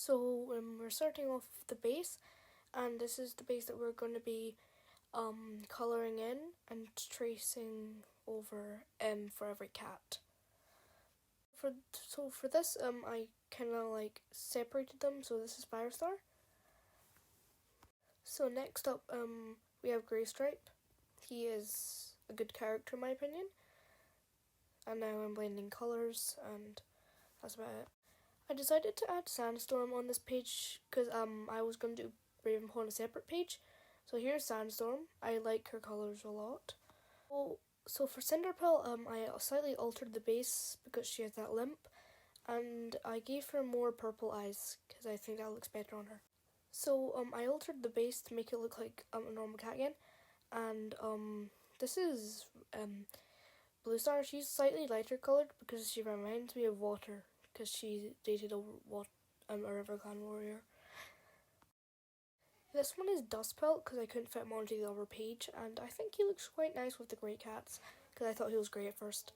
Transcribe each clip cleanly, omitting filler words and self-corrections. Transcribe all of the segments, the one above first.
So we're starting off the base, and this is the base that we're going to be colouring in and tracing over for every cat. For this I kind of like separated them. So this is Firestar. So next up we have Greystripe. He is a good character in my opinion. And now I'm blending colours, and that's about it. I decided to add Sandstorm on this page because I was going to do Ravenpaw on a separate page. So here's Sandstorm. I like her colours a lot. So for Cinderpill, I slightly altered the base because she has that limp, and I gave her more purple eyes because I think that looks better on her. So I altered the base to make it look like a normal cat again, and this is Bluestar. She's slightly lighter coloured because she reminds me of Water because she dated a River Clan warrior. This one is Dustpelt because I couldn't fit him onto the other page, and I think he looks quite nice with the grey cats because I thought he was grey at first.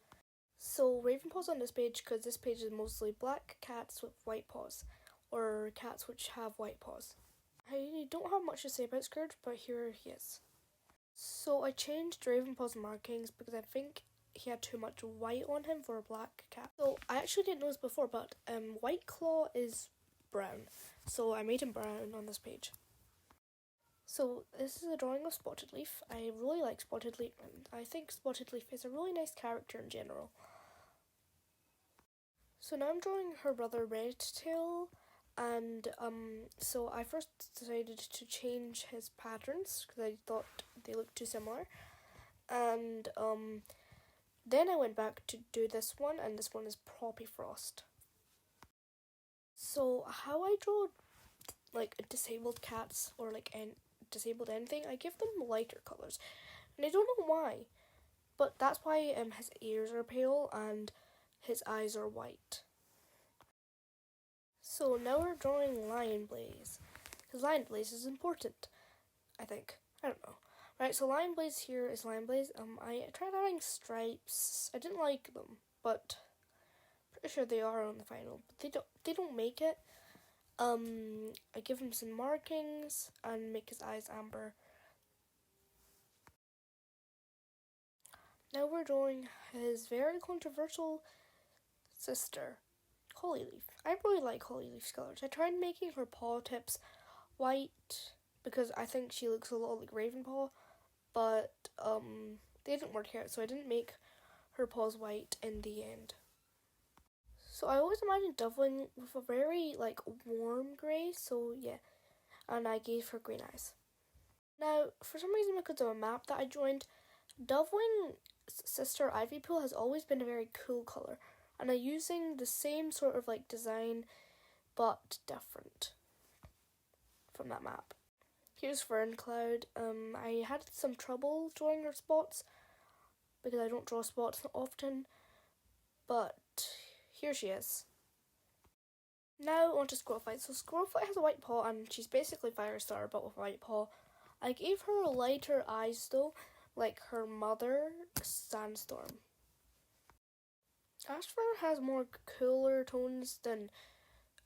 So Ravenpaw's on this page because this page is mostly black cats with white paws, or cats which have white paws. I don't have much to say about Scourge, but here he is. So I changed Ravenpaw's markings because I think he had too much white on him for a black cat. So I actually didn't know this before, but White Claw is brown, so I made him brown on this page. So this is a drawing of Spotted Leaf. I really like Spotted Leaf, and I think Spotted Leaf is a really nice character in general. So now I'm drawing her brother Redtail, and so I first decided to change his patterns because I thought they looked too similar, and then I went back to do this one, and this one is Poppy Frost. So how I draw like disabled cats or like disabled anything, I give them lighter colours, and I don't know why, but that's why his ears are pale and his eyes are white. So now we're drawing Lion Blaze, because Lion Blaze is important, I think. I don't know. Right, so Lion Blaze here is Lion Blaze. I tried adding stripes. I didn't like them, but pretty sure they are on the final. But they don't make it. I give him some markings and make his eyes amber. Now we're drawing his very controversial sister, Hollyleaf. I really like Hollyleaf's colours. I tried making her paw tips white because I think she looks a lot like Ravenpaw, but they didn't work out, so I didn't make her paws white in the end. So I always imagined Dovewing with a very like warm grey, so yeah, and I gave her green eyes. Now, for some reason, because of a map that I joined, Dovewing's sister Ivypool has always been a very cool colour, and I'm using the same sort of like design, but different from that map. Here's Ferncloud. I had some trouble drawing her spots because I don't draw spots often, but here she is. Now on to Squirrelfight. So Squirrelfight has a white paw, and she's basically Firestar but with a white paw. I gave her lighter eyes though, like her mother, Sandstorm. Ashfur has more cooler tones than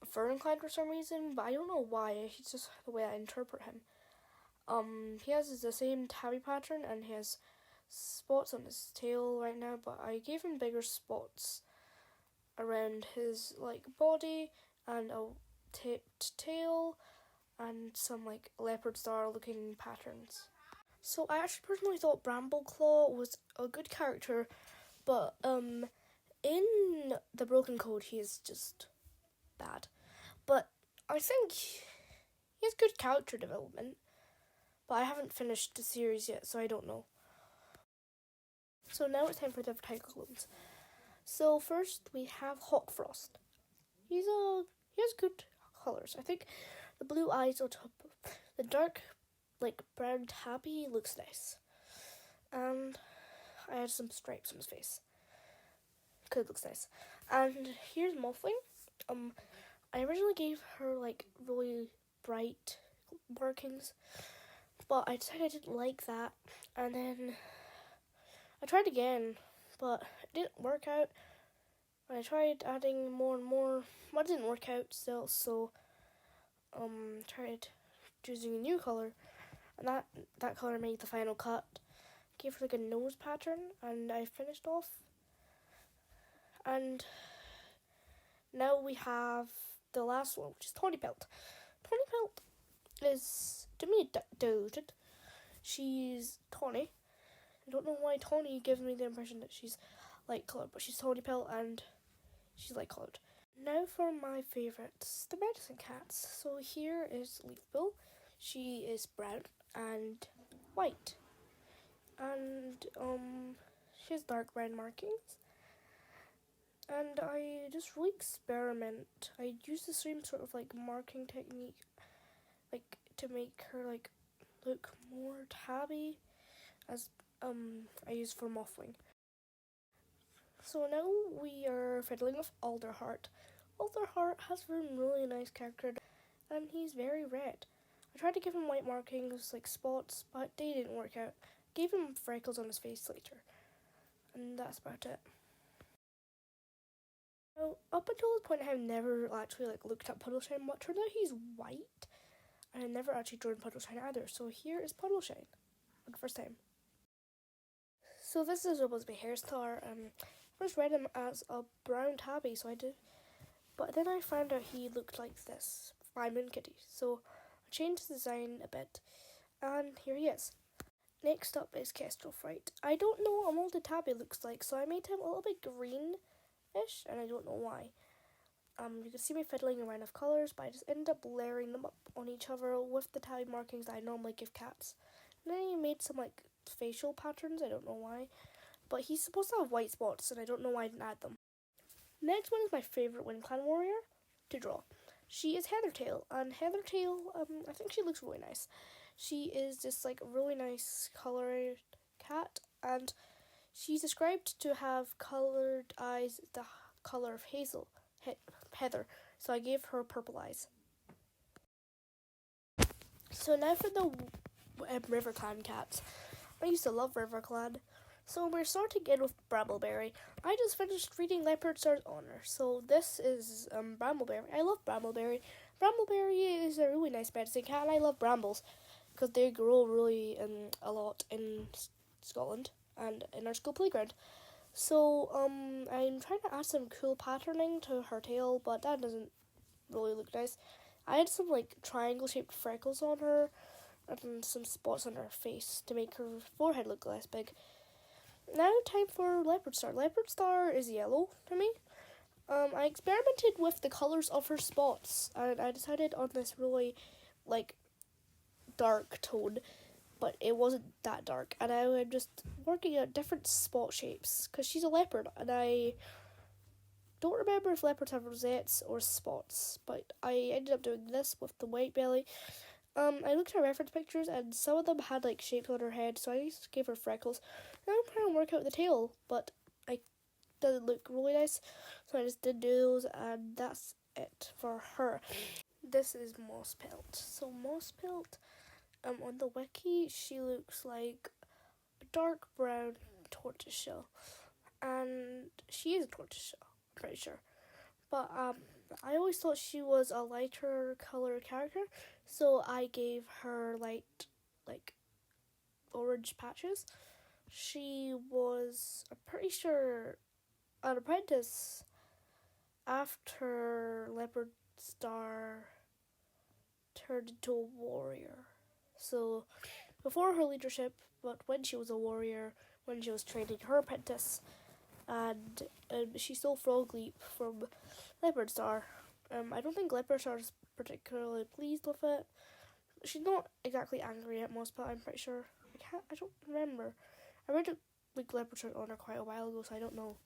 Ferncloud for some reason, but I don't know why. It's just the way I interpret him. He has the same tabby pattern, and he has spots on his tail right now, but I gave him bigger spots around his like body and a tipped tail and some like leopard star looking patterns. So I actually personally thought Brambleclaw was a good character, but in the Broken Code he is just bad. But I think he has good character development, but I haven't finished the series yet, so I don't know. So now it's time for the Verticaloons. So first we have Hawkfrost. He has good colours. I think the blue eyes on top, the dark like brown tabby looks nice, and I had some stripes on his face because it looks nice. And here's Mothwing. I originally gave her like really bright markings, but I decided I didn't like that, and then I tried again, but it didn't work out. I tried adding more and more, but it didn't work out still, so tried choosing a new color, and that color made the final cut. Gave her like a nose pattern, and I finished off. And now we have the last one, which is Tawny Pelt. Tawny Pelt is, to me, diluted. She's tawny. I don't know why tawny gives me the impression that she's light coloured, but she's Tawny Pelt and she's light coloured. Now for my favourites, the medicine cats. So here is Leafbill. She is brown and white. And she has dark brown markings. And I just really experiment. I use the same sort of like marking technique, like to make her like look more tabby, as I use for Mothwing. So now we are fiddling with Alderheart. Alderheart has a really nice character, and he's very red. I tried to give him white markings like spots, but they didn't work out. Gave him freckles on his face later, and that's about it. Now, up until this point, I have never actually looked at Puddleshine, but turns out he's white, and I never actually drawn Puddleshine either. So here is Puddleshine for the first time. So this is supposed to be Hairstar. First read him as a brown tabby, so I did, but then I found out he looked like this by Moon Kitty. So I changed the design a bit, and here he is. Next up is Kestrel Fright. I don't know what a molded tabby looks like, so I made him a little bit green-ish, and I don't know why. You can see me fiddling around with colours, but I just ended up layering them up on each other with the tabby markings that I normally give cats. And then he made some facial patterns, I don't know why. But he's supposed to have white spots, and I don't know why I didn't add them. Next one is my favourite WindClan warrior to draw. She is Heathertail, and Heathertail, I think she looks really nice. She is this really nice coloured cat, and she's described to have coloured eyes the colour of heather, so I gave her purple eyes. So now for the RiverClan cats. I used to love RiverClan, so we're starting in with Brambleberry. I just finished reading Leopardstar's Honor, so this is Brambleberry. I love Brambleberry. Brambleberry is a really nice medicine cat, and I love brambles because they grow really a lot in Scotland and in our school playground. So I'm trying to add some cool patterning to her tail, but that doesn't really look nice. I had some triangle shaped freckles on her and some spots on her face to make her forehead look less big. Now time for Leopardstar. Leopardstar is yellow to me. I experimented with the colours of her spots, and I decided on this really dark tone, but it wasn't that dark, and I was just working out different spot shapes because she's a leopard, and I don't remember if leopards have rosettes or spots, but I ended up doing this with the white belly. I looked at reference pictures, and some of them had shapes on her head, so I just gave her freckles. Now I'm trying to work out the tail, but it doesn't look really nice, so I just did those, and that's it for her. This is Mosspelt. So Mosspelt, on the wiki, she looks like a dark brown tortoiseshell, and she is a tortoiseshell, I'm pretty sure. But I always thought she was a lighter color character, so I gave her light, orange patches. She was, I'm pretty sure, an apprentice after Leopardstar turned into a warrior. So before her leadership, but when she was a warrior, when she was training her apprentice, and she stole Frog Leap from Leopardstar. I don't think Leopardstar is particularly pleased with it. She's not exactly angry at Mosspelt, I'm pretty sure. I don't remember. I read Leopardstar's Honor quite a while ago, so I don't know.